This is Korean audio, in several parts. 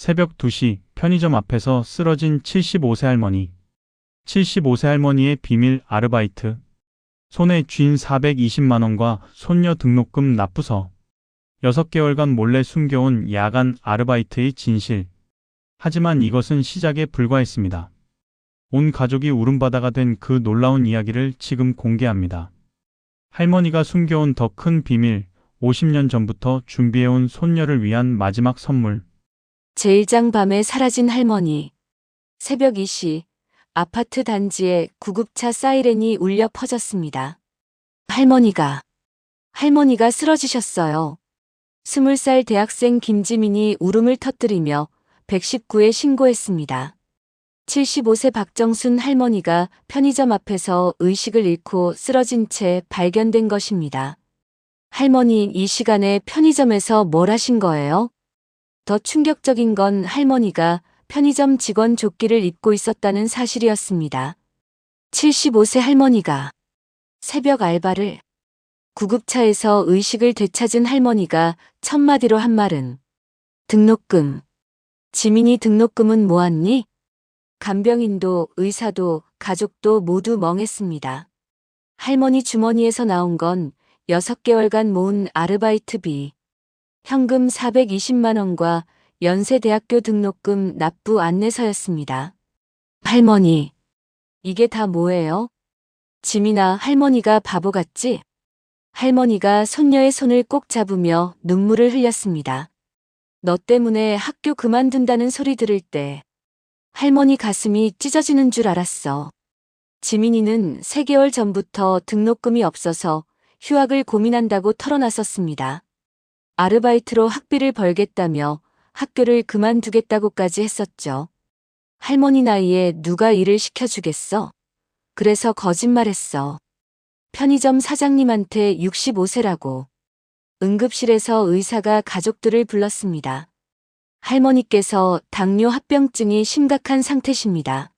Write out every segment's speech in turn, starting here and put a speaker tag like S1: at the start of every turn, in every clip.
S1: 새벽 2시 편의점 앞에서 쓰러진 75세 할머니. 75세 할머니의 비밀 아르바이트. 손에 쥔 420만 원과 손녀 등록금 납부서. 6개월간 몰래 숨겨온 야간 아르바이트의 진실. 하지만 이것은 시작에 불과했습니다. 온 가족이 울음바다가 된 그 놀라운 이야기를 지금 공개합니다. 할머니가 숨겨온 더 큰 비밀, 50년 전부터 준비해온 손녀를 위한 마지막 선물.
S2: 제1장 밤에 사라진 할머니. 새벽 2시, 아파트 단지에 구급차 사이렌이 울려 퍼졌습니다. 할머니가 쓰러지셨어요. 20살 대학생 김지민이 울음을 터뜨리며 119에 신고했습니다. 75세 박정순 할머니가 편의점 앞에서 의식을 잃고 쓰러진 채 발견된 것입니다. 할머니, 이 시간에 편의점에서 뭘 하신 거예요? 더 충격적인 건 할머니가 편의점 직원 조끼를 입고 있었다는 사실이었습니다. 75세 할머니가 새벽 알바를, 구급차에서 의식을 되찾은 할머니가 첫마디로 한 말은 등록금. 지민이 등록금은 모았니? 간병인도 의사도 가족도 모두 멍했습니다. 할머니 주머니에서 나온 건 6개월간 모은 아르바이트비, 현금 420만 원과 연세대학교 등록금 납부 안내서였습니다. 할머니, 이게 다 뭐예요? 지민아, 할머니가 바보 같지? 할머니가 손녀의 손을 꼭 잡으며 눈물을 흘렸습니다. 너 때문에 학교 그만둔다는 소리 들을 때 할머니 가슴이 찢어지는 줄 알았어. 지민이는 3개월 전부터 등록금이 없어서 휴학을 고민한다고 털어놨었습니다. 아르바이트로 학비를 벌겠다며 학교를 그만두겠다고까지 했었죠. 할머니 나이에 누가 일을 시켜주겠어? 그래서 거짓말했어. 편의점 사장님한테 65세라고. 응급실에서 의사가 가족들을 불렀습니다. 할머니께서 당뇨 합병증이 심각한 상태십니다.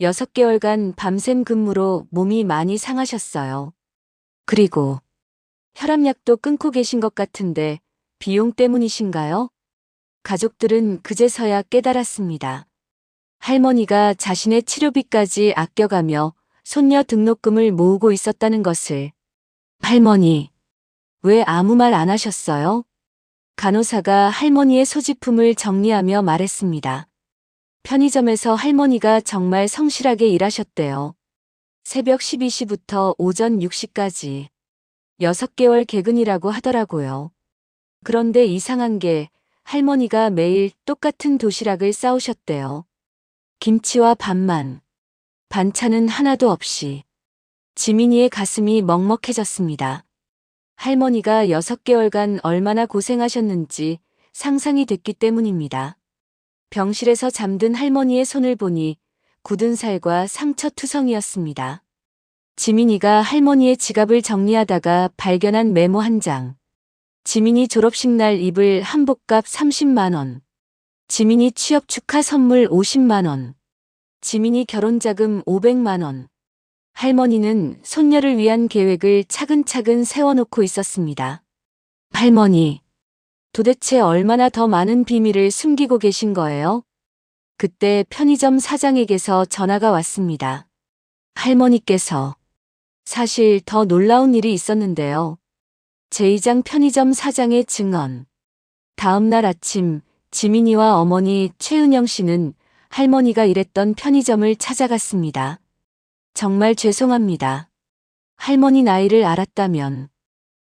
S2: 6개월간 밤샘 근무로 몸이 많이 상하셨어요. 그리고 혈압약도 끊고 계신 것 같은데 비용 때문이신가요? 가족들은 그제서야 깨달았습니다. 할머니가 자신의 치료비까지 아껴가며 손녀 등록금을 모으고 있었다는 것을. 할머니, 왜 아무 말 안 하셨어요? 간호사가 할머니의 소지품을 정리하며 말했습니다. 편의점에서 할머니가 정말 성실하게 일하셨대요. 새벽 12시부터 오전 6시까지. 6개월 개근이라고 하더라고요. 그런데 이상한 게 할머니가 매일 똑같은 도시락을 싸우셨대요. 김치와 밥만. 반찬은 하나도 없이. 지민이의 가슴이 먹먹해졌습니다. 할머니가 6개월간 얼마나 고생하셨는지 상상이 됐기 때문입니다. 병실에서 잠든 할머니의 손을 보니 굳은 살과 상처투성이었습니다. 지민이가 할머니의 지갑을 정리하다가 발견한 메모 한 장. 지민이 졸업식 날 입을 한복값 30만 원. 지민이 취업 축하 선물 50만 원. 지민이 결혼자금 500만 원. 할머니는 손녀를 위한 계획을 차근차근 세워놓고 있었습니다. 할머니, 도대체 얼마나 더 많은 비밀을 숨기고 계신 거예요? 그때 편의점 사장에게서 전화가 왔습니다. 할머니께서. 사실 더 놀라운 일이 있었는데요. 제2장 편의점 사장의 증언. 다음 날 아침 지민이와 어머니 최은영 씨는 할머니가 일했던 편의점을 찾아갔습니다. 정말 죄송합니다. 할머니 나이를 알았다면.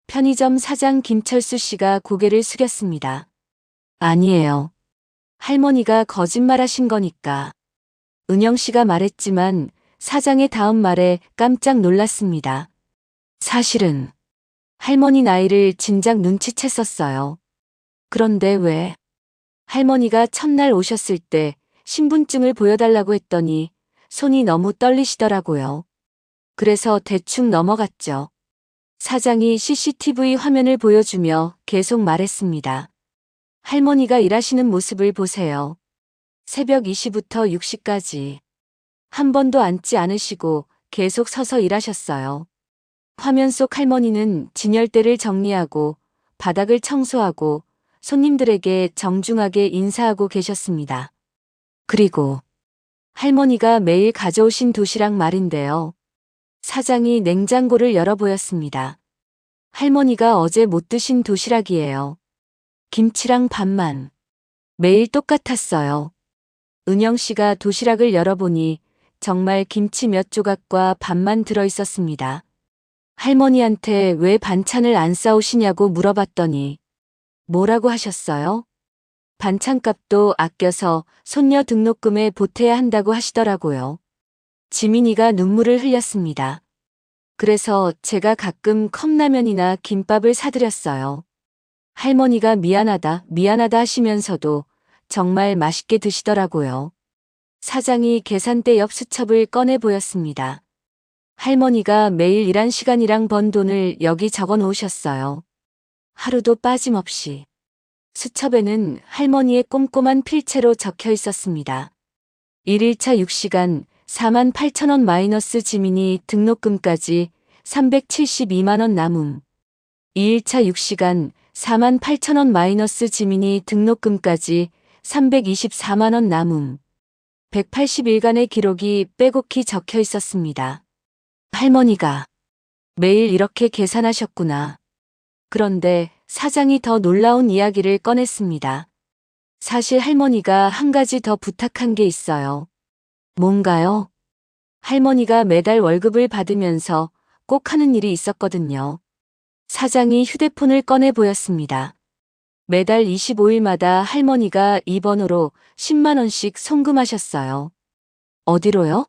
S2: 편의점 사장 김철수 씨가 고개를 숙였습니다. 아니에요. 할머니가 거짓말하신 거니까. 은영 씨가 말했지만 사장의 다음 말에 깜짝 놀랐습니다. 사실은 할머니 나이를 진작 눈치챘었어요. 그런데 왜? 할머니가 첫날 오셨을 때 신분증을 보여달라고 했더니 손이 너무 떨리시더라고요. 그래서 대충 넘어갔죠. 사장이 CCTV 화면을 보여주며 계속 말했습니다. 할머니가 일하시는 모습을 보세요. 새벽 2시부터 6시까지. 한 번도 앉지 않으시고 계속 서서 일하셨어요. 화면 속 할머니는 진열대를 정리하고 바닥을 청소하고 손님들에게 정중하게 인사하고 계셨습니다. 그리고 할머니가 매일 가져오신 도시락 말인데요. 사장이 냉장고를 열어 보였습니다. 할머니가 어제 못 드신 도시락이에요. 김치랑 밥만. 매일 똑같았어요. 은영 씨가 도시락을 열어보니 정말 김치 몇 조각과 밥만 들어 있었습니다. 할머니한테 왜 반찬을 안 싸오시냐고 물어봤더니 뭐라고 하셨어요? 반찬값도 아껴서 손녀 등록금에 보태야 한다고 하시더라고요. 지민이가 눈물을 흘렸습니다. 그래서 제가 가끔 컵라면이나 김밥을 사드렸어요. 할머니가 미안하다, 미안하다 하시면서도 정말 맛있게 드시더라고요. 사장이 계산대 옆 수첩을 꺼내 보였습니다. 할머니가 매일 일한 시간이랑 번 돈을 여기 적어 놓으셨어요. 하루도 빠짐없이. 수첩에는 할머니의 꼼꼼한 필체로 적혀 있었습니다. 1일차 6시간 48,000원 마이너스 지민이 등록금까지 372만원 남음. 2일차 6시간 48,000원 마이너스 지민이 등록금까지 324만원 남음. 180일간의 기록이 빼곡히 적혀 있었습니다. 할머니가 매일 이렇게 계산하셨구나. 그런데 사장이 더 놀라운 이야기를 꺼냈습니다. 사실 할머니가 한 가지 더 부탁한 게 있어요. 뭔가요? 할머니가 매달 월급을 받으면서 꼭 하는 일이 있었거든요. 사장이 휴대폰을 꺼내 보였습니다. 매달 25일마다 할머니가 이 번호로 10만 원씩 송금하셨어요. 어디로요?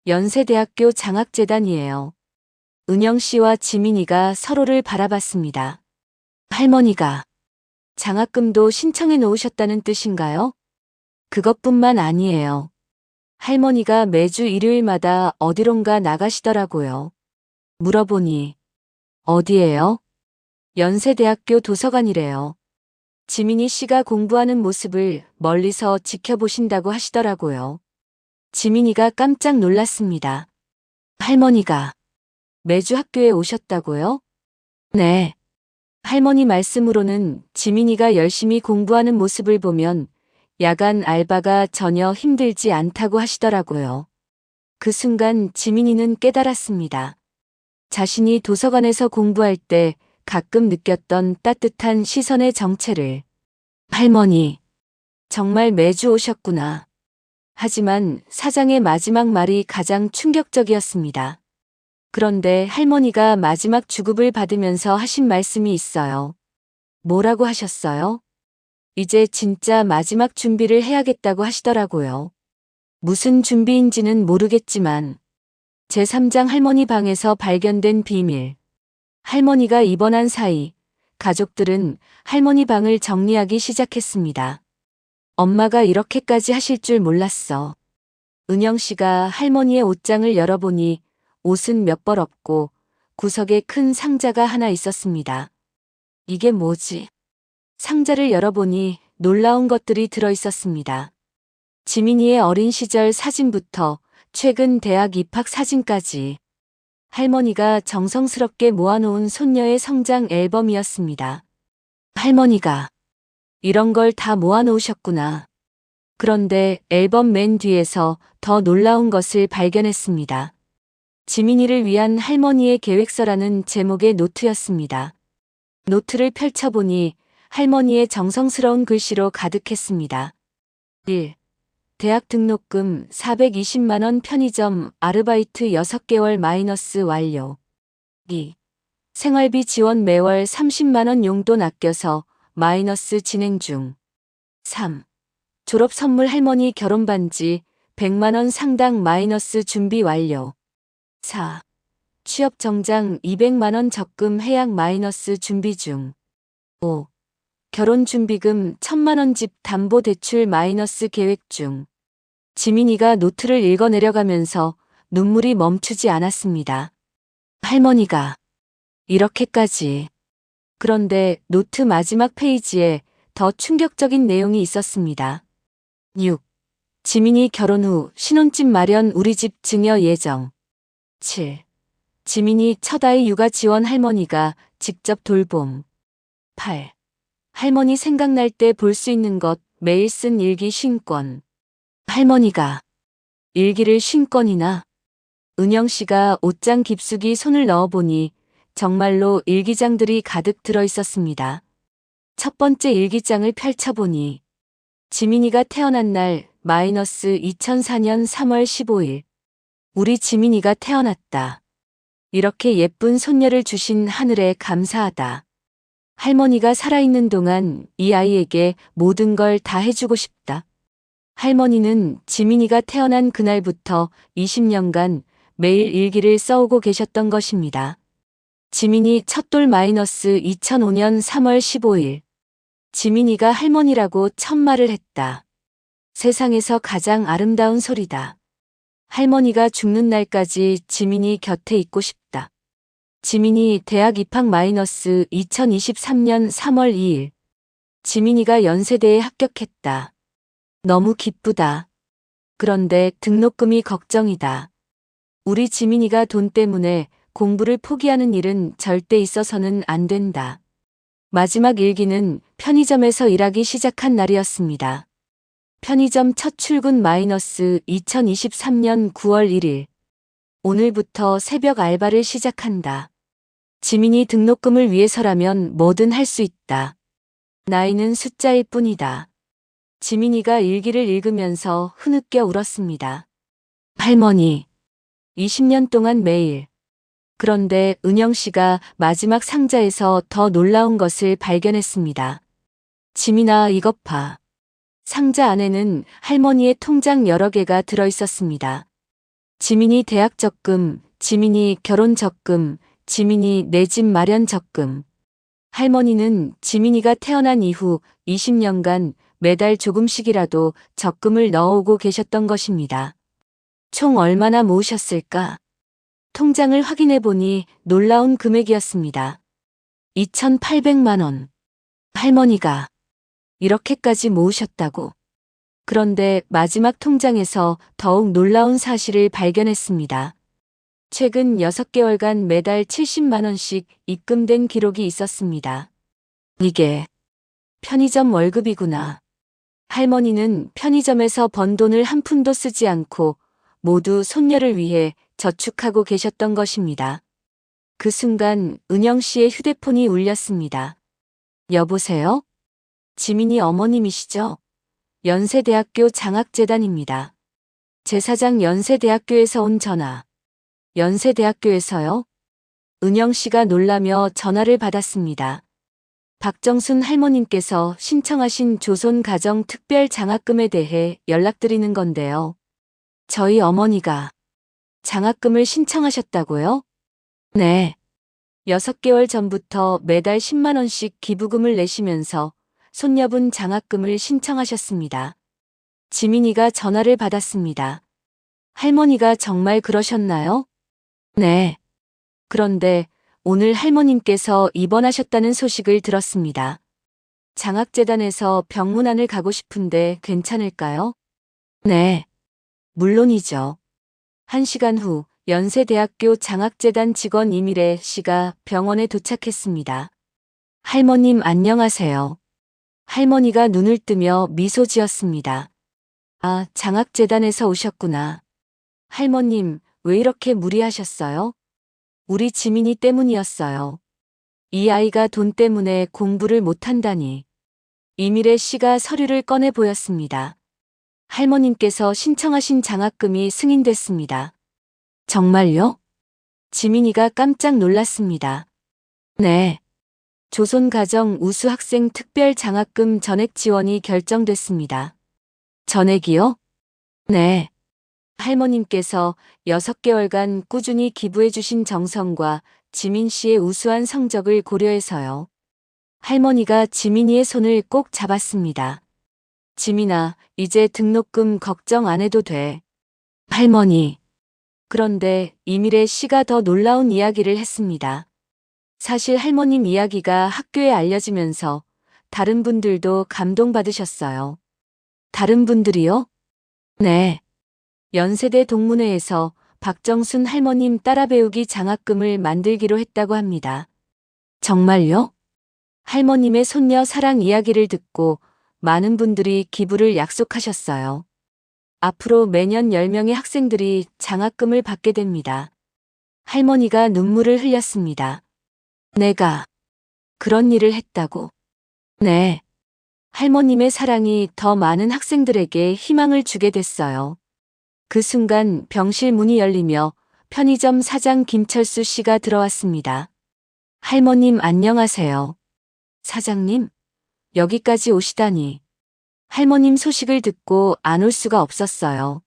S2: 연세대학교 장학재단이에요. 은영 씨와 지민이가 서로를 바라봤습니다. 할머니가 장학금도 신청해 놓으셨다는 뜻인가요? 그것뿐만 아니에요. 할머니가 매주 일요일마다 어디론가 나가시더라고요. 물어보니 어디예요? 연세대학교 도서관이래요. 지민이 씨가 공부하는 모습을 멀리서 지켜보신다고 하시더라고요. 지민이가 깜짝 놀랐습니다. 할머니가 매주 학교에 오셨다고요? 네. 할머니 말씀으로는 지민이가 열심히 공부하는 모습을 보면 야간 알바가 전혀 힘들지 않다고 하시더라고요. 그 순간 지민이는 깨달았습니다. 자신이 도서관에서 공부할 때 가끔 느꼈던 따뜻한 시선의 정체를. 할머니, 정말 매주 오셨구나. 하지만 사장의 마지막 말이 가장 충격적이었습니다. 그런데 할머니가 마지막 주급을 받으면서 하신 말씀이 있어요. 뭐라고 하셨어요? 이제 진짜 마지막 준비를 해야겠다고 하시더라고요. 무슨 준비인지는 모르겠지만 제3장 할머니 방에서 발견된 비밀. 할머니가 입원한 사이 가족들은 할머니 방을 정리하기 시작했습니다. 엄마가 이렇게까지 하실 줄 몰랐어. 은영 씨가 할머니의 옷장을 열어보니 옷은 몇 벌 없고 구석에 큰 상자가 하나 있었습니다. 이게 뭐지? 상자를 열어보니 놀라운 것들이 들어 있었습니다. 지민이의 어린 시절 사진부터 최근 대학 입학 사진까지 할머니가 정성스럽게 모아놓은 손녀의 성장 앨범이었습니다. 할머니가 이런 걸 다 모아놓으셨구나. 그런데 앨범 맨 뒤에서 더 놀라운 것을 발견했습니다. 지민이를 위한 할머니의 계획서라는 제목의 노트였습니다. 노트를 펼쳐보니 할머니의 정성스러운 글씨로 가득했습니다. 1. 대학 등록금 420만 원 편의점 아르바이트 6개월 마이너스 완료. 2. 생활비 지원 매월 30만 원 용돈 아껴서 마이너스 진행 중. 3. 졸업 선물 할머니 결혼 반지 100만 원 상당 마이너스 준비 완료. 4. 취업 정장 200만 원 적금 해약 마이너스 준비 중. 5. 결혼 준비금 1000만 원 집 담보 대출 마이너스 계획 중. 지민이가 노트를 읽어 내려가면서 눈물이 멈추지 않았습니다. 할머니가 이렇게까지. 그런데 노트 마지막 페이지에 더 충격적인 내용이 있었습니다. 6. 지민이 결혼 후 신혼집 마련 우리 집 증여 예정. 7. 지민이 첫 아이 육아 지원 할머니가 직접 돌봄. 8. 할머니 생각날 때 볼 수 있는 것, 매일 쓴 일기 50권. 할머니가 일기를 50권이나. 은영 씨가 옷장 깊숙이 손을 넣어보니 정말로 일기장들이 가득 들어 있었습니다. 첫 번째 일기장을 펼쳐보니 지민이가 태어난 날 -2004년 3월 15일. 우리 지민이가 태어났다. 이렇게 예쁜 손녀를 주신 하늘에 감사하다. 할머니가 살아있는 동안 이 아이에게 모든 걸 다 해주고 싶다. 할머니는 지민이가 태어난 그날부터 20년간 매일 일기를 써오고 계셨던 것입니다. 지민이 첫돌 -2005년 3월 15일. 지민이가 할머니라고 첫 말을 했다. 세상에서 가장 아름다운 소리다. 할머니가 죽는 날까지 지민이 곁에 있고 싶다. 지민이 대학 입학 -2023년 3월 2일. 지민이가 연세대에 합격했다. 너무 기쁘다. 그런데 등록금이 걱정이다. 우리 지민이가 돈 때문에 공부를 포기하는 일은 절대 있어서는 안 된다. 마지막 일기는 편의점에서 일하기 시작한 날이었습니다. 편의점 첫 출근 -2023년 9월 1일. 오늘부터 새벽 알바를 시작한다. 지민이 등록금을 위해서라면 뭐든 할 수 있다. 나이는 숫자일 뿐이다. 지민이가 일기를 읽으면서 흐느껴 울었습니다. 할머니. 20년 동안 매일. 그런데 은영 씨가 마지막 상자에서 더 놀라운 것을 발견했습니다. 지민아, 이것 봐. 상자 안에는 할머니의 통장 여러 개가 들어 있었습니다. 지민이 대학 적금, 지민이 결혼 적금, 지민이 내 집 마련 적금. 할머니는 지민이가 태어난 이후 20년간 매달 조금씩이라도 적금을 넣어오고 계셨던 것입니다. 총 얼마나 모으셨을까? 통장을 확인해 보니 놀라운 금액이었습니다. 2,800만 원. 할머니가 이렇게까지 모으셨다고. 그런데 마지막 통장에서 더욱 놀라운 사실을 발견했습니다. 최근 6개월간 매달 70만 원씩 입금된 기록이 있었습니다. 이게 편의점 월급이구나. 할머니는 편의점에서 번 돈을 한 푼도 쓰지 않고 모두 손녀를 위해 저축하고 계셨던 것입니다. 그 순간 은영 씨의 휴대폰이 울렸습니다. 여보세요? 지민이 어머님이시죠? 연세대학교 장학재단입니다. 제사장 연세대학교에서 온 전화. 연세대학교에서요? 은영 씨가 놀라며 전화를 받았습니다. 박정순 할머님께서 신청하신 조선가정특별장학금에 대해 연락드리는 건데요. 저희 어머니가 장학금을 신청하셨다고요? 네. 6개월 전부터 매달 10만 원씩 기부금을 내시면서 손녀분 장학금을 신청하셨습니다. 지민이가 전화를 받았습니다. 할머니가 정말 그러셨나요? 네. 그런데 오늘 할머님께서 입원하셨다는 소식을 들었습니다. 장학재단에서 병문안을 가고 싶은데 괜찮을까요? 네. 물론이죠. 1시간 후 연세대학교 장학재단 직원 이미래 씨가 병원에 도착했습니다. 할머님 안녕하세요. 할머니가 눈을 뜨며 미소 지었습니다. 아, 장학재단에서 오셨구나. 할머님, 왜 이렇게 무리하셨어요? 우리 지민이 때문이었어요. 이 아이가 돈 때문에 공부를 못한다니. 이미래 씨가 서류를 꺼내 보였습니다. 할머님께서 신청하신 장학금이 승인됐습니다. 정말요? 지민이가 깜짝 놀랐습니다. 네. 조선가정 우수학생 특별장학금 전액 지원이 결정됐습니다. 전액이요? 네. 할머님께서 6개월간 꾸준히 기부해 주신 정성과 지민 씨의 우수한 성적을 고려해서요. 할머니가 지민이의 손을 꼭 잡았습니다. 지민아, 이제 등록금 걱정 안 해도 돼. 할머니. 그런데 이미래 씨가 더 놀라운 이야기를 했습니다. 사실 할머님 이야기가 학교에 알려지면서 다른 분들도 감동받으셨어요. 다른 분들이요? 네. 연세대 동문회에서 박정순 할머님 따라 배우기 장학금을 만들기로 했다고 합니다. 정말요? 할머님의 손녀 사랑 이야기를 듣고 많은 분들이 기부를 약속하셨어요. 앞으로 매년 10명의 학생들이 장학금을 받게 됩니다. 할머니가 눈물을 흘렸습니다. 내가 그런 일을 했다고. 네. 할머님의 사랑이 더 많은 학생들에게 희망을 주게 됐어요. 그 순간 병실 문이 열리며 편의점 사장 김철수 씨가 들어왔습니다. 할머님 안녕하세요. 사장님, 여기까지 오시다니. 할머님 소식을 듣고 안 올 수가 없었어요.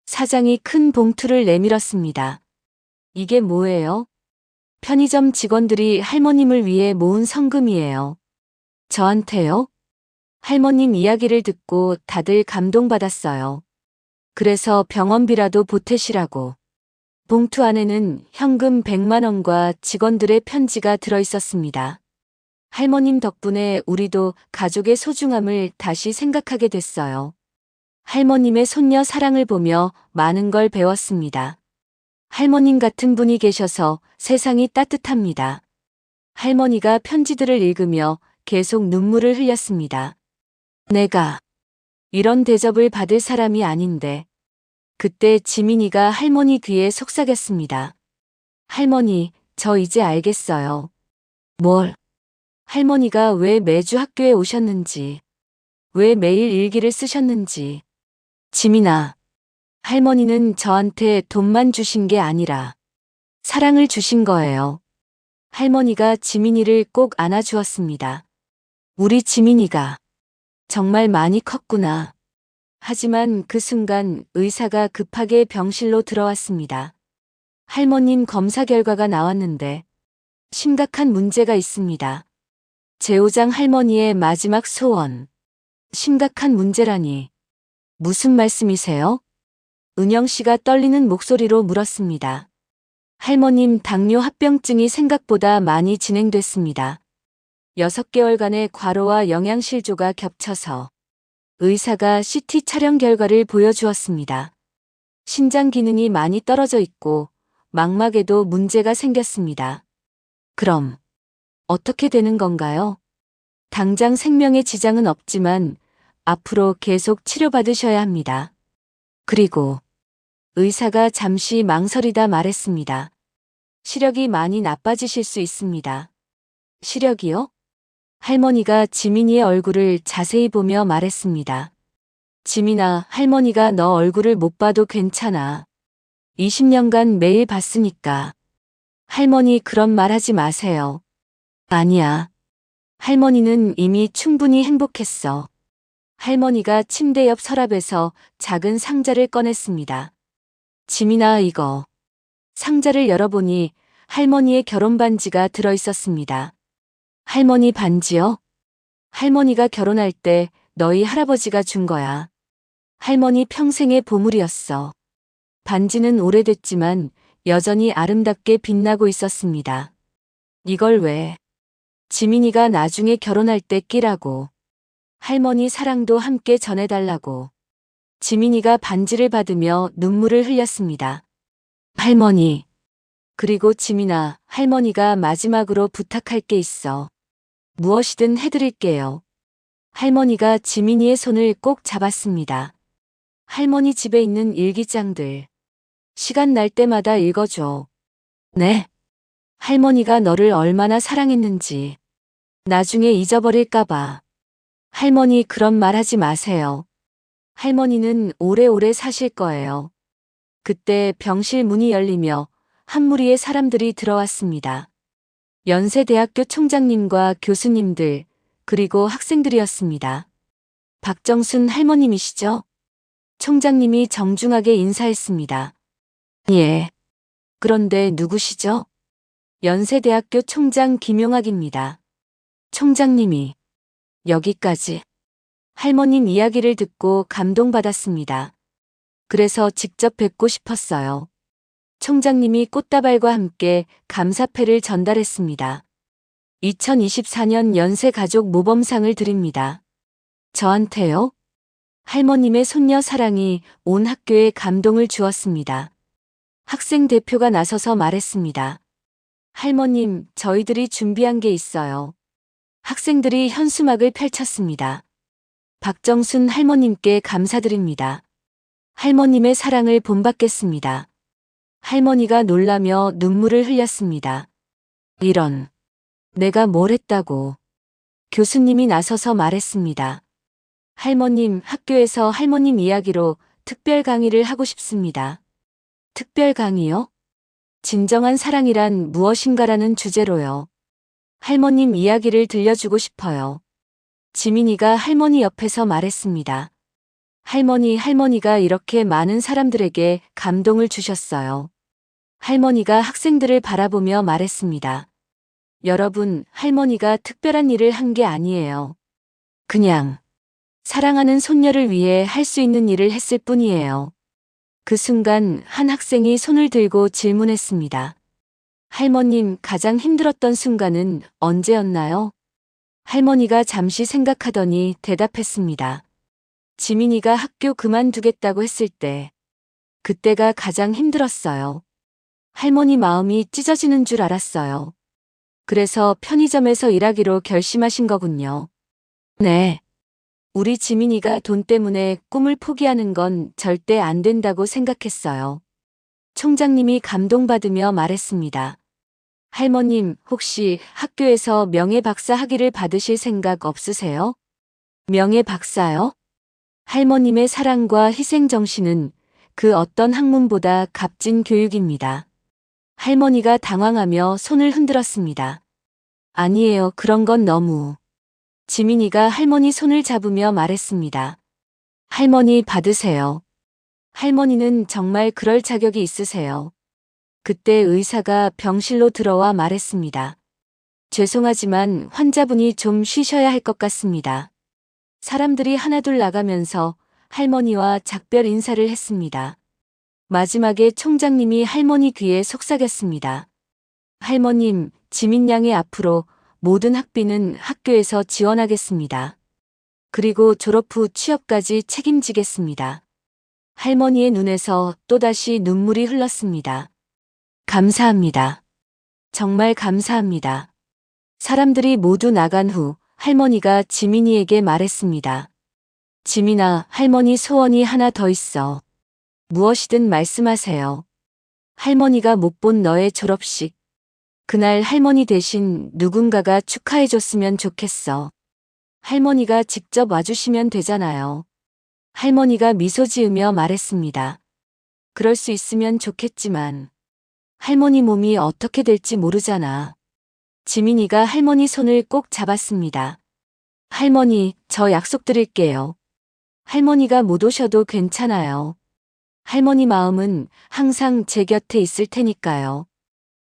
S2: 사장이 큰 봉투를 내밀었습니다. 이게 뭐예요? 편의점 직원들이 할머님을 위해 모은 성금이에요. 저한테요? 할머님 이야기를 듣고 다들 감동받았어요. 그래서 병원비라도 보태시라고. 봉투 안에는 현금 100만 원과 직원들의 편지가 들어 있었습니다. 할머님 덕분에 우리도 가족의 소중함을 다시 생각하게 됐어요. 할머님의 손녀 사랑을 보며 많은 걸 배웠습니다. 할머님 같은 분이 계셔서 세상이 따뜻합니다. 할머니가 편지들을 읽으며 계속 눈물을 흘렸습니다. 내가 이런 대접을 받을 사람이 아닌데. 그때 지민이가 할머니 귀에 속삭였습니다. 할머니, 저 이제 알겠어요. 뭘? 할머니가 왜 매주 학교에 오셨는지, 왜 매일 일기를 쓰셨는지. 지민아, 할머니는 저한테 돈만 주신 게 아니라 사랑을 주신 거예요. 할머니가 지민이를 꼭 안아주었습니다. 우리 지민이가 정말 많이 컸구나. 하지만 그 순간 의사가 급하게 병실로 들어왔습니다. 할머님 검사 결과가 나왔는데 심각한 문제가 있습니다. 제오장 할머니의 마지막 소원. 심각한 문제라니. 무슨 말씀이세요? 은영 씨가 떨리는 목소리로 물었습니다. 할머님 당뇨 합병증이 생각보다 많이 진행됐습니다. 6개월간의 과로와 영양실조가 겹쳐서 의사가 CT 촬영 결과를 보여주었습니다. 신장 기능이 많이 떨어져 있고 망막에도 문제가 생겼습니다. 그럼 어떻게 되는 건가요? 당장 생명에 지장은 없지만 앞으로 계속 치료받으셔야 합니다. 그리고 의사가 잠시 망설이다 말했습니다. 시력이 많이 나빠지실 수 있습니다. 시력이요? 할머니가 지민이의 얼굴을 자세히 보며 말했습니다. 지민아, 할머니가 너 얼굴을 못 봐도 괜찮아. 20년간 매일 봤으니까. 할머니 그런 말 하지 마세요. 아니야. 할머니는 이미 충분히 행복했어. 할머니가 침대 옆 서랍에서 작은 상자를 꺼냈습니다. 지민아, 이거. 상자를 열어보니 할머니의 결혼 반지가 들어 있었습니다. 할머니 반지요? 할머니가 결혼할 때 너희 할아버지가 준 거야. 할머니 평생의 보물이었어. 반지는 오래됐지만 여전히 아름답게 빛나고 있었습니다. 이걸 왜? 지민이가 나중에 결혼할 때 끼라고. 할머니 사랑도 함께 전해달라고. 지민이가 반지를 받으며 눈물을 흘렸습니다. 할머니. 그리고 지민아, 할머니가 마지막으로 부탁할 게 있어. 무엇이든 해드릴게요. 할머니가 지민이의 손을 꼭 잡았습니다. 할머니 집에 있는 일기장들. 시간 날 때마다 읽어줘. 네. 할머니가 너를 얼마나 사랑했는지. 나중에 잊어버릴까봐. 할머니 그런 말 하지 마세요. 할머니는 오래오래 사실 거예요. 그때 병실 문이 열리며 한 무리의 사람들이 들어왔습니다. 연세대학교 총장님과 교수님들, 그리고 학생들이었습니다. 박정순 할머님이시죠? 총장님이 정중하게 인사했습니다. 예. 그런데 누구시죠? 연세대학교 총장 김용학입니다. 총장님이 여기까지. 할머님 이야기를 듣고 감동받았습니다. 그래서 직접 뵙고 싶었어요. 총장님이 꽃다발과 함께 감사패를 전달했습니다. 2024년 연세가족 모범상을 드립니다. 저한테요? 할머님의 손녀 사랑이 온 학교에 감동을 주었습니다. 학생 대표가 나서서 말했습니다. 할머님, 저희들이 준비한 게 있어요. 학생들이 현수막을 펼쳤습니다. 박정순 할머님께 감사드립니다. 할머님의 사랑을 본받겠습니다. 할머니가 놀라며 눈물을 흘렸습니다. 이런, 내가 뭘 했다고. 교수님이 나서서 말했습니다. 할머님, 학교에서 할머님 이야기로 특별 강의를 하고 싶습니다. 특별 강의요? 진정한 사랑이란 무엇인가라는 주제로요. 할머님 이야기를 들려주고 싶어요. 지민이가 할머니 옆에서 말했습니다. 할머니가 이렇게 많은 사람들에게 감동을 주셨어요. 할머니가 학생들을 바라보며 말했습니다. 여러분, 할머니가 특별한 일을 한 게 아니에요. 그냥 사랑하는 손녀를 위해 할 수 있는 일을 했을 뿐이에요. 그 순간 한 학생이 손을 들고 질문했습니다. 할머님, 가장 힘들었던 순간은 언제였나요? 할머니가 잠시 생각하더니 대답했습니다. 지민이가 학교 그만두겠다고 했을 때, 그때가 가장 힘들었어요. 할머니 마음이 찢어지는 줄 알았어요. 그래서 편의점에서 일하기로 결심하신 거군요. 네. 우리 지민이가 돈 때문에 꿈을 포기하는 건 절대 안 된다고 생각했어요. 총장님이 감동받으며 말했습니다. 할머님, 혹시 학교에서 명예박사 학위를 받으실 생각 없으세요? 명예박사요? 할머님의 사랑과 희생정신은 그 어떤 학문보다 값진 교육입니다. 할머니가 당황하며 손을 흔들었습니다. 아니에요, 그런 건 너무. 지민이가 할머니 손을 잡으며 말했습니다. 할머니 받으세요. 할머니는 정말 그럴 자격이 있으세요. 그때 의사가 병실로 들어와 말했습니다. 죄송하지만 환자분이 좀 쉬셔야 할 것 같습니다. 사람들이 하나둘 나가면서 할머니와 작별 인사를 했습니다. 마지막에 총장님이 할머니 귀에 속삭였습니다. 할머님, 지민 양의 앞으로 모든 학비는 학교에서 지원하겠습니다. 그리고 졸업 후 취업까지 책임지겠습니다. 할머니의 눈에서 또다시 눈물이 흘렀습니다. 감사합니다. 정말 감사합니다. 사람들이 모두 나간 후 할머니가 지민이에게 말했습니다. 지민아, 할머니 소원이 하나 더 있어. 무엇이든 말씀하세요. 할머니가 못 본 너의 졸업식. 그날 할머니 대신 누군가가 축하해줬으면 좋겠어. 할머니가 직접 와주시면 되잖아요. 할머니가 미소 지으며 말했습니다. 그럴 수 있으면 좋겠지만 할머니 몸이 어떻게 될지 모르잖아. 지민이가 할머니 손을 꼭 잡았습니다. 할머니, 저 약속드릴게요. 할머니가 못 오셔도 괜찮아요. 할머니 마음은 항상 제 곁에 있을 테니까요.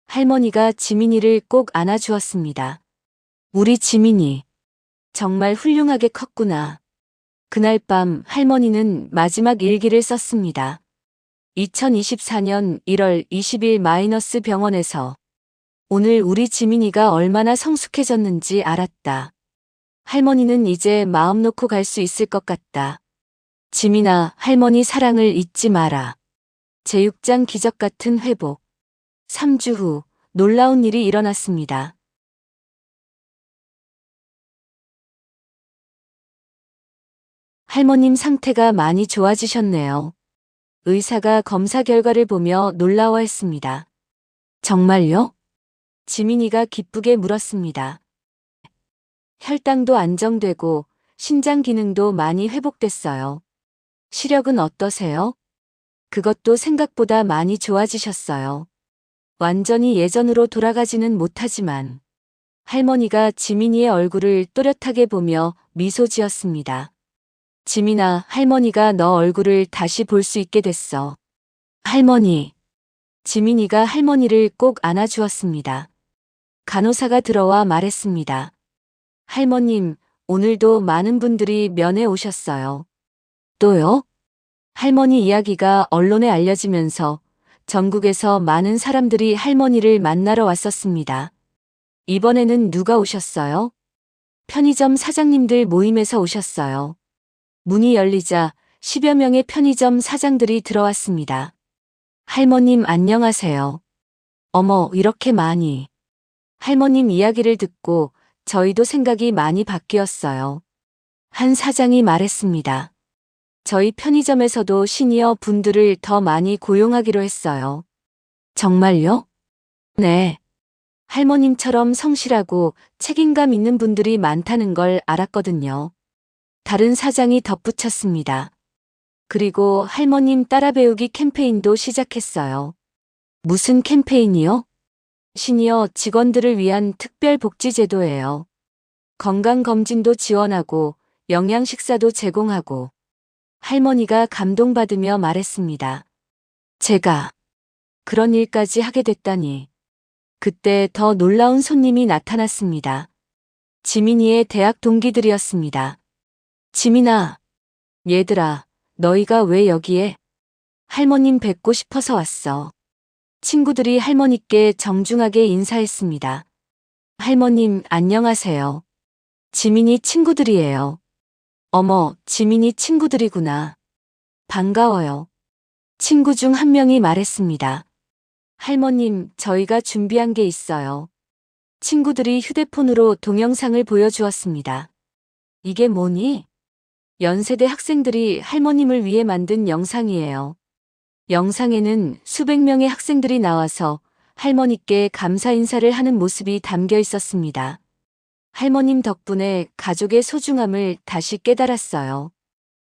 S2: 할머니가 지민이를 꼭 안아주었습니다. 우리 지민이 정말 훌륭하게 컸구나. 그날 밤 할머니는 마지막 일기를 썼습니다. 2024년 1월 20일 마이너스 병원에서 오늘 우리 지민이가 얼마나 성숙해졌는지 알았다. 할머니는 이제 마음 놓고 갈 수 있을 것 같다. 지민아, 할머니 사랑을 잊지 마라. 제6장 기적 같은 회복. 3주 후 놀라운 일이 일어났습니다. 할머님 상태가 많이 좋아지셨네요. 의사가 검사 결과를 보며 놀라워했습니다. 정말요? 지민이가 기쁘게 물었습니다. 혈당도 안정되고 신장 기능도 많이 회복됐어요. 시력은 어떠세요? 그것도 생각보다 많이 좋아지셨어요. 완전히 예전으로 돌아가지는 못하지만 할머니가 지민이의 얼굴을 또렷하게 보며 미소 지었습니다. 지민아, 할머니가 너 얼굴을 다시 볼 수 있게 됐어. 할머니. 지민이가 할머니를 꼭 안아주었습니다. 간호사가 들어와 말했습니다. 할머님, 오늘도 많은 분들이 면회 오셨어요. 또요? 할머니 이야기가 언론에 알려지면서 전국에서 많은 사람들이 할머니를 만나러 왔었습니다. 이번에는 누가 오셨어요? 편의점 사장님들 모임에서 오셨어요. 문이 열리자 10여 명의 편의점 사장들이 들어왔습니다. 할머님 안녕하세요. 어머, 이렇게 많이. 할머님 이야기를 듣고 저희도 생각이 많이 바뀌었어요. 한 사장이 말했습니다. 저희 편의점에서도 시니어 분들을 더 많이 고용하기로 했어요. 정말요? 네. 할머님처럼 성실하고 책임감 있는 분들이 많다는 걸 알았거든요. 다른 사장이 덧붙였습니다. 그리고 할머님 따라 배우기 캠페인도 시작했어요. 무슨 캠페인이요? 시니어 직원들을 위한 특별 복지 제도예요. 건강검진도 지원하고 영양식사도 제공하고. 할머니가 감동받으며 말했습니다. 제가 그런 일까지 하게 됐다니. 그때 더 놀라운 손님이 나타났습니다. 지민이의 대학 동기들이었습니다. 지민아, 얘들아, 너희가 왜 여기에? 할머님 뵙고 싶어서 왔어. 친구들이 할머니께 정중하게 인사했습니다. 할머님, 안녕하세요. 지민이 친구들이에요. 어머, 지민이 친구들이구나. 반가워요. 친구 중 한 명이 말했습니다. 할머님, 저희가 준비한 게 있어요. 친구들이 휴대폰으로 동영상을 보여주었습니다. 이게 뭐니? 연세대 학생들이 할머님을 위해 만든 영상이에요. 영상에는 수백 명의 학생들이 나와서 할머니께 감사 인사를 하는 모습이 담겨 있었습니다. 할머님 덕분에 가족의 소중함을 다시 깨달았어요.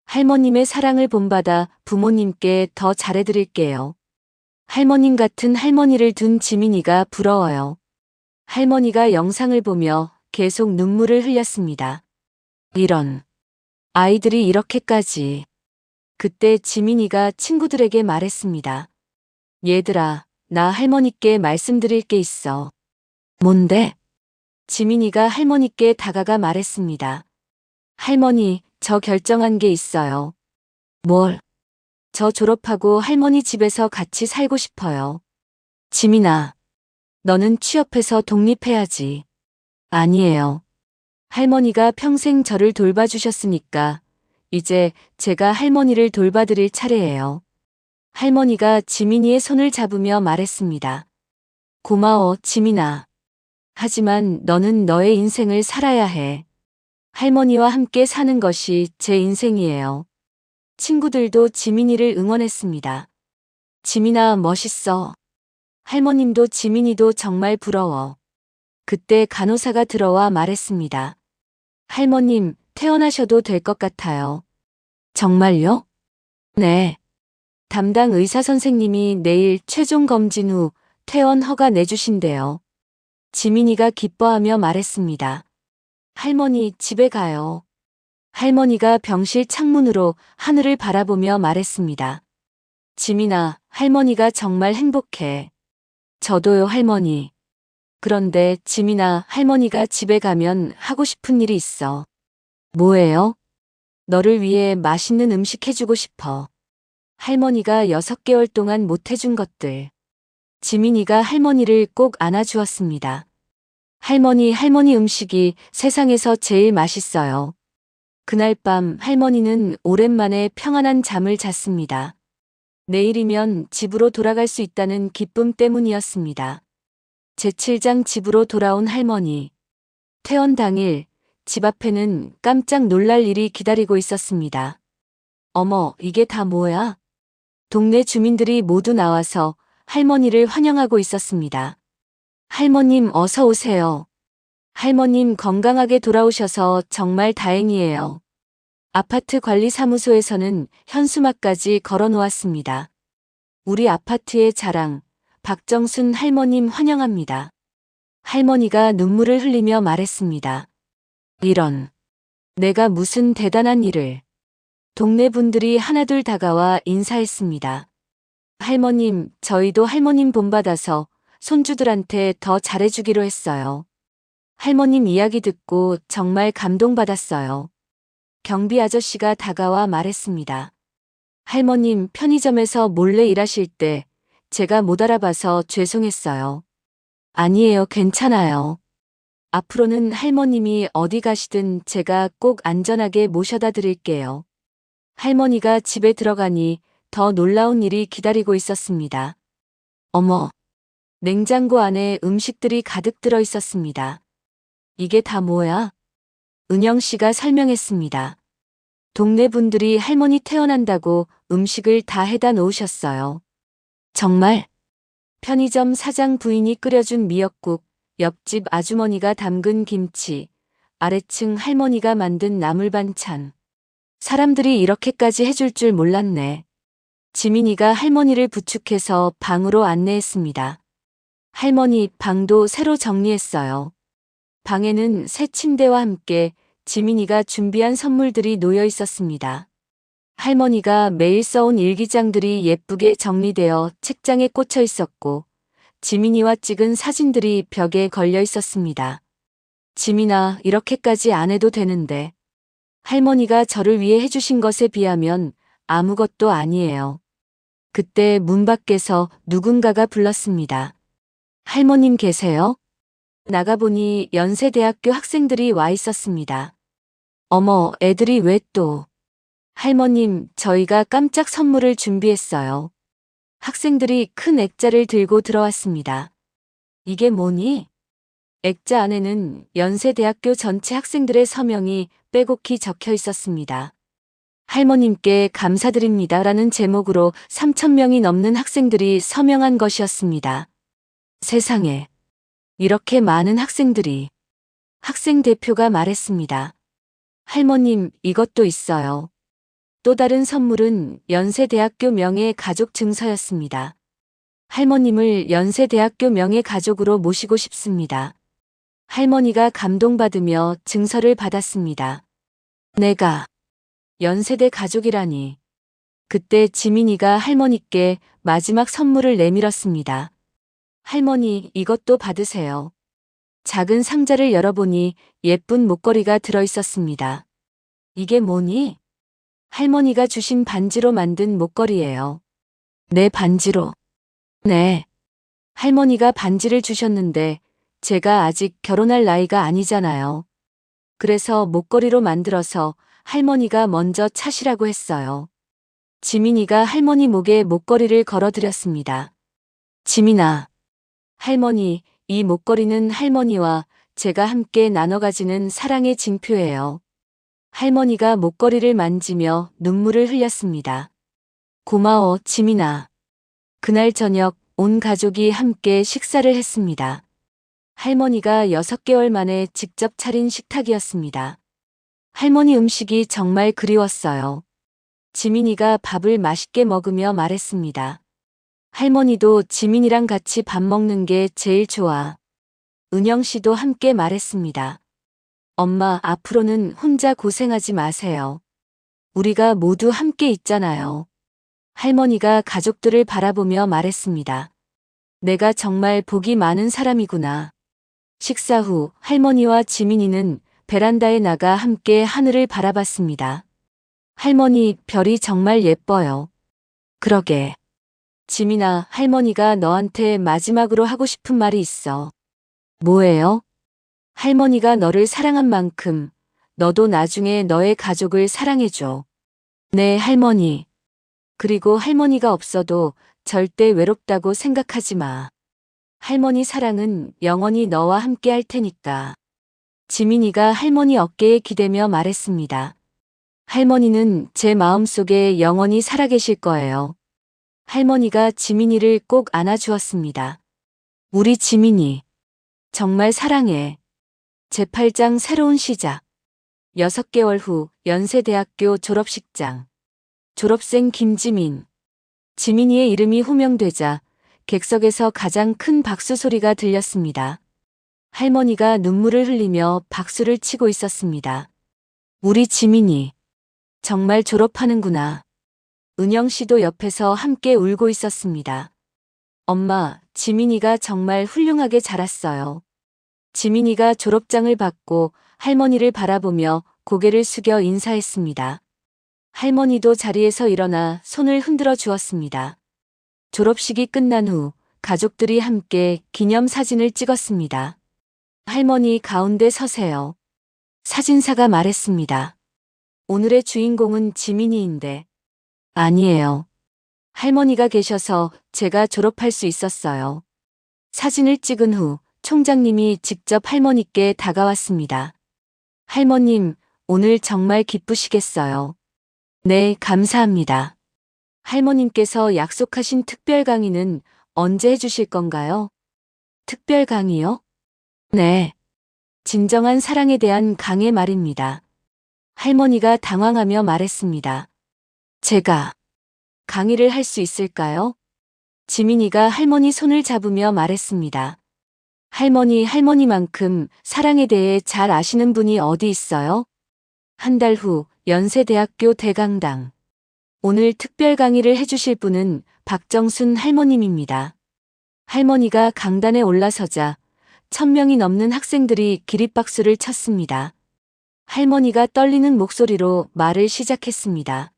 S2: 할머님의 사랑을 본받아 부모님께 더 잘해드릴게요. 할머님 같은 할머니를 둔 지민이가 부러워요. 할머니가 영상을 보며 계속 눈물을 흘렸습니다. 이런, 아이들이 이렇게까지. 그때 지민이가 친구들에게 말했습니다. 얘들아, 나 할머니께 말씀드릴 게 있어. 뭔데? 지민이가 할머니께 다가가 말했습니다. 할머니, 저 결정한 게 있어요. 뭘? 저 졸업하고 할머니 집에서 같이 살고 싶어요. 지민아, 너는 취업해서 독립해야지. 아니에요. 할머니가 평생 저를 돌봐주셨으니까 이제 제가 할머니를 돌봐드릴 차례예요. 할머니가 지민이의 손을 잡으며 말했습니다. 고마워, 지민아. 하지만 너는 너의 인생을 살아야 해. 할머니와 함께 사는 것이 제 인생이에요. 친구들도 지민이를 응원했습니다. 지민아, 멋있어. 할머님도 지민이도 정말 부러워. 그때 간호사가 들어와 말했습니다. 할머님, 퇴원하셔도 될 것 같아요. 정말요? 네. 담당 의사 선생님이 내일 최종 검진 후 퇴원 허가 내주신대요. 지민이가 기뻐하며 말했습니다. 할머니, 집에 가요. 할머니가 병실 창문으로 하늘을 바라보며 말했습니다. 지민아, 할머니가 정말 행복해. 저도요, 할머니. 그런데 지민아, 할머니가 집에 가면 하고 싶은 일이 있어. 뭐예요? 너를 위해 맛있는 음식 해주고 싶어. 할머니가 6개월 동안 못 해준 것들. 지민이가 할머니를 꼭 안아주었습니다. 할머니 음식이 세상에서 제일 맛있어요. 그날 밤 할머니는 오랜만에 평안한 잠을 잤습니다. 내일이면 집으로 돌아갈 수 있다는 기쁨 때문이었습니다. 제7장 집으로 돌아온 할머니. 퇴원 당일 집 앞에는 깜짝 놀랄 일이 기다리고 있었습니다. 어머, 이게 다 뭐야? 동네 주민들이 모두 나와서 할머니를 환영하고 있었습니다. 할머님, 어서 오세요. 할머님 건강하게 돌아오셔서 정말 다행이에요. 아파트 관리사무소에서는 현수막까지 걸어 놓았습니다. 우리 아파트의 자랑, 박정순 할머님 환영합니다. 할머니가 눈물을 흘리며 말했습니다. 이런, 내가 무슨 대단한 일을. 동네 분들이 하나둘 다가와 인사했습니다. 할머님, 저희도 할머님 본받아서 손주들한테 더 잘해주기로 했어요. 할머님 이야기 듣고 정말 감동받았어요. 경비 아저씨가 다가와 말했습니다. 할머님, 편의점에서 몰래 일하실 때 제가 못 알아봐서 죄송했어요. 아니에요, 괜찮아요. 앞으로는 할머님이 어디 가시든 제가 꼭 안전하게 모셔다 드릴게요. 할머니가 집에 들어가니 더 놀라운 일이 기다리고 있었습니다. 어머, 냉장고 안에 음식들이 가득 들어 있었습니다. 이게 다 뭐야? 은영 씨가 설명했습니다. 동네 분들이 할머니 태어난다고 음식을 다 해다 놓으셨어요. 정말? 편의점 사장 부인이 끓여준 미역국, 옆집 아주머니가 담근 김치, 아래층 할머니가 만든 나물 반찬. 사람들이 이렇게까지 해줄 줄 몰랐네. 지민이가 할머니를 부축해서 방으로 안내했습니다. 할머니 방도 새로 정리했어요. 방에는 새 침대와 함께 지민이가 준비한 선물들이 놓여 있었습니다. 할머니가 매일 써온 일기장들이 예쁘게 정리되어 책장에 꽂혀 있었고, 지민이와 찍은 사진들이 벽에 걸려 있었습니다. 지민아, 이렇게까지 안 해도 되는데. 할머니가 저를 위해 해주신 것에 비하면 아무것도 아니에요. 그때 문 밖에서 누군가가 불렀습니다. 할머님 계세요? 나가보니 연세대학교 학생들이 와 있었습니다. 어머, 애들이 왜 또? 할머님, 저희가 깜짝 선물을 준비했어요. 학생들이 큰 액자를 들고 들어왔습니다. 이게 뭐니? 액자 안에는 연세대학교 전체 학생들의 서명이 빼곡히 적혀 있었습니다. 할머님께 감사드립니다라는 제목으로 3,000명이 넘는 학생들이 서명한 것이었습니다. 세상에, 이렇게 많은 학생들이. 학생 대표가 말했습니다. 할머님, 이것도 있어요. 또 다른 선물은 연세대학교 명예 가족 증서였습니다. 할머님을 연세대학교 명예 가족으로 모시고 싶습니다. 할머니가 감동받으며 증서를 받았습니다. 내가 연세대 가족이라니. 그때 지민이가 할머니께 마지막 선물을 내밀었습니다. 할머니, 이것도 받으세요. 작은 상자를 열어보니 예쁜 목걸이가 들어 있었습니다. 이게 뭐니? 할머니가 주신 반지로 만든 목걸이예요. 내 반지로. 네. 할머니가 반지를 주셨는데 제가 아직 결혼할 나이가 아니잖아요. 그래서 목걸이로 만들어서 할머니가 먼저 차시라고 했어요. 지민이가 할머니 목에 목걸이를 걸어드렸습니다. 지민아. 할머니, 이 목걸이는 할머니와 제가 함께 나눠 가지는 사랑의 징표예요. 할머니가 목걸이를 만지며 눈물을 흘렸습니다. 고마워, 지민아. 그날 저녁 온 가족이 함께 식사를 했습니다. 할머니가 6개월 만에 직접 차린 식탁이었습니다. 할머니 음식이 정말 그리웠어요. 지민이가 밥을 맛있게 먹으며 말했습니다. 할머니도 지민이랑 같이 밥 먹는 게 제일 좋아. 은영 씨도 함께 말했습니다. 엄마, 앞으로는 혼자 고생하지 마세요. 우리가 모두 함께 있잖아요. 할머니가 가족들을 바라보며 말했습니다. 내가 정말 복이 많은 사람이구나. 식사 후 할머니와 지민이는 베란다에 나가 함께 하늘을 바라봤습니다. 할머니, 별이 정말 예뻐요. 그러게. 지민아, 할머니가 너한테 마지막으로 하고 싶은 말이 있어. 뭐예요? 할머니가 너를 사랑한 만큼 너도 나중에 너의 가족을 사랑해줘. 네, 할머니. 그리고 할머니가 없어도 절대 외롭다고 생각하지 마. 할머니 사랑은 영원히 너와 함께 할 테니까. 지민이가 할머니 어깨에 기대며 말했습니다. 할머니는 제 마음속에 영원히 살아계실 거예요. 할머니가 지민이를 꼭 안아주었습니다. 우리 지민이. 정말 사랑해. 제8장 새로운 시작. 6개월 후 연세대학교 졸업식장. 졸업생 김지민. 지민이의 이름이 호명되자 객석에서 가장 큰 박수 소리가 들렸습니다. 할머니가 눈물을 흘리며 박수를 치고 있었습니다. 우리 지민이. 정말 졸업하는구나. 은영 씨도 옆에서 함께 울고 있었습니다. 엄마, 지민이가 정말 훌륭하게 자랐어요. 지민이가 졸업장을 받고 할머니를 바라보며 고개를 숙여 인사했습니다. 할머니도 자리에서 일어나 손을 흔들어 주었습니다. 졸업식이 끝난 후 가족들이 함께 기념사진을 찍었습니다. 할머니 가운데 서세요. 사진사가 말했습니다. 오늘의 주인공은 지민이인데. 아니에요. 할머니가 계셔서 제가 졸업할 수 있었어요. 사진을 찍은 후 총장님이 직접 할머니께 다가왔습니다. 할머님, 오늘 정말 기쁘시겠어요. 네, 감사합니다. 할머님께서 약속하신 특별 강의는 언제 해주실 건가요? 특별 강의요? 네. 진정한 사랑에 대한 강의 말입니다. 할머니가 당황하며 말했습니다. 제가 강의를 할 수 있을까요? 지민이가 할머니 손을 잡으며 말했습니다. 할머니만큼 사랑에 대해 잘 아시는 분이 어디 있어요? 한 달 후 연세대학교 대강당. 오늘 특별 강의를 해주실 분은 박정순 할머님입니다. 할머니가 강단에 올라서자 1000명이 넘는 학생들이 기립박수를 쳤습니다. 할머니가 떨리는 목소리로 말을 시작했습니다.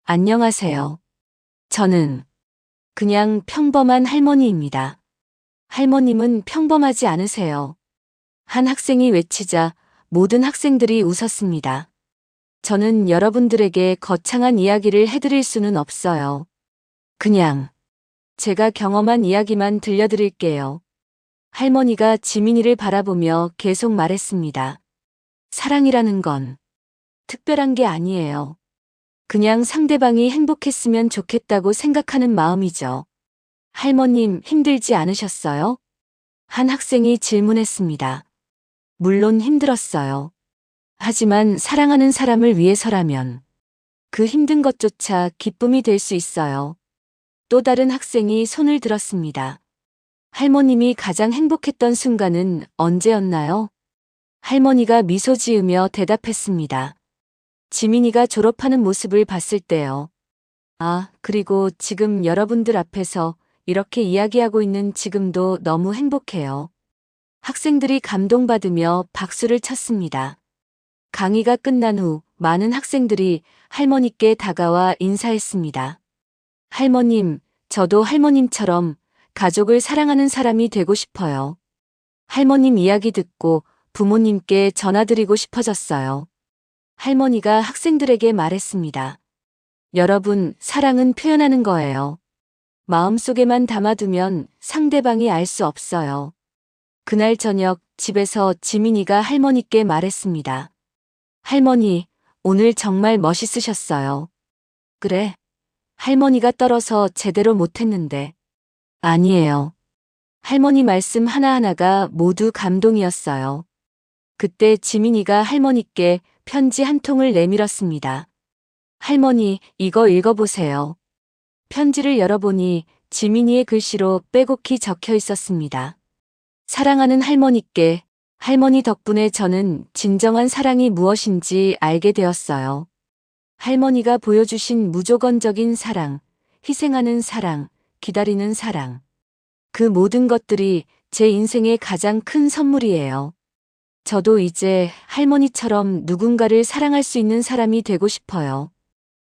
S2: 안녕하세요. 저는 그냥 평범한 할머니입니다. 할머님은 평범하지 않으세요. 한 학생이 외치자 모든 학생들이 웃었습니다. 저는 여러분들에게 거창한 이야기를 해드릴 수는 없어요. 그냥 제가 경험한 이야기만 들려드릴게요. 할머니가 지민이를 바라보며 계속 말했습니다. 사랑이라는 건 특별한 게 아니에요. 그냥 상대방이 행복했으면 좋겠다고 생각하는 마음이죠. 할머님 힘들지 않으셨어요? 한 학생이 질문했습니다. 물론 힘들었어요. 하지만 사랑하는 사람을 위해서라면 그 힘든 것조차 기쁨이 될 수 있어요. 또 다른 학생이 손을 들었습니다. 할머님이 가장 행복했던 순간은 언제였나요? 할머니가 미소 지으며 대답했습니다. 지민이가 졸업하는 모습을 봤을 때요. 아, 그리고 지금 여러분들 앞에서 이렇게 이야기하고 있는 지금도 너무 행복해요. 학생들이 감동받으며 박수를 쳤습니다. 강의가 끝난 후 많은 학생들이 할머니께 다가와 인사했습니다. 할머님, 저도 할머님처럼 가족을 사랑하는 사람이 되고 싶어요. 할머님 이야기 듣고 부모님께 전화드리고 싶어졌어요. 할머니가 학생들에게 말했습니다. 여러분, 사랑은 표현하는 거예요. 마음속에만 담아두면 상대방이 알 수 없어요. 그날 저녁 집에서 지민이가 할머니께 말했습니다. 할머니, 오늘 정말 멋있으셨어요. 그래. 할머니가 떨어서 제대로 못했는데. 아니에요. 할머니 말씀 하나하나가 모두 감동이었어요. 그때 지민이가 할머니께 편지 한 통을 내밀었습니다. 할머니, 이거 읽어보세요. 편지를 열어보니 지민이의 글씨로 빼곡히 적혀 있었습니다. 사랑하는 할머니께, 할머니 덕분에 저는 진정한 사랑이 무엇인지 알게 되었어요. 할머니가 보여주신 무조건적인 사랑, 희생하는 사랑, 기다리는 사랑. 그 모든 것들이 제 인생의 가장 큰 선물이에요. 저도 이제 할머니처럼 누군가를 사랑할 수 있는 사람이 되고 싶어요.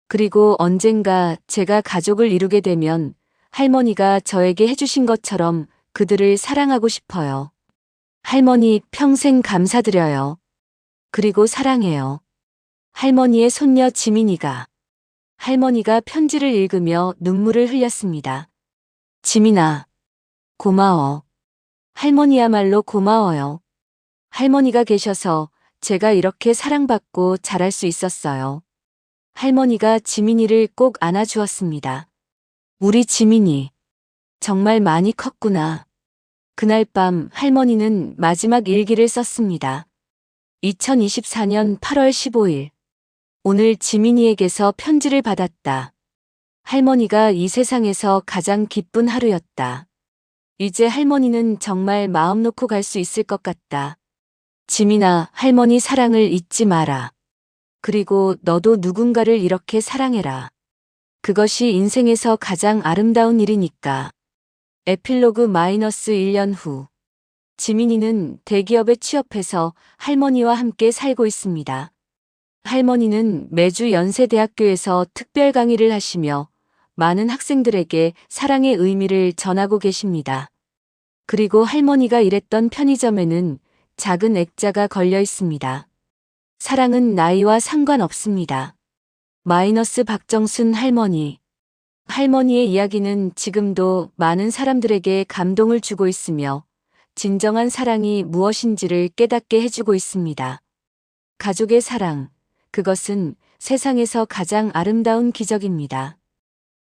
S2: 그리고 언젠가 제가 가족을 이루게 되면 할머니가 저에게 해주신 것처럼 그들을 사랑하고 싶어요. 할머니 평생 감사드려요. 그리고 사랑해요. 할머니의 손녀 지민이가. 할머니가 편지를 읽으며 눈물을 흘렸습니다. 지민아, 고마워. 할머니야말로 고마워요. 할머니가 계셔서 제가 이렇게 사랑받고 자랄 수 있었어요. 할머니가 지민이를 꼭 안아주었습니다. 우리 지민이 정말 많이 컸구나. 그날 밤 할머니는 마지막 일기를 썼습니다. 2024년 8월 15일. 오늘 지민이에게서 편지를 받았다. 할머니가 이 세상에서 가장 기쁜 하루였다. 이제 할머니는 정말 마음 놓고 갈 수 있을 것 같다. 지민아, 할머니 사랑을 잊지 마라. 그리고 너도 누군가를 이렇게 사랑해라. 그것이 인생에서 가장 아름다운 일이니까. 에필로그 -1년 후. 지민이는 대기업에 취업해서 할머니와 함께 살고 있습니다. 할머니는 매주 연세대학교에서 특별 강의를 하시며 많은 학생들에게 사랑의 의미를 전하고 계십니다. 그리고 할머니가 일했던 편의점에는 작은 액자가 걸려 있습니다. 사랑은 나이와 상관없습니다. 마이너스 박정순 할머니. 할머니의 이야기는 지금도 많은 사람들에게 감동을 주고 있으며 진정한 사랑이 무엇인지를 깨닫게 해주고 있습니다. 가족의 사랑, 그것은 세상에서 가장 아름다운 기적입니다.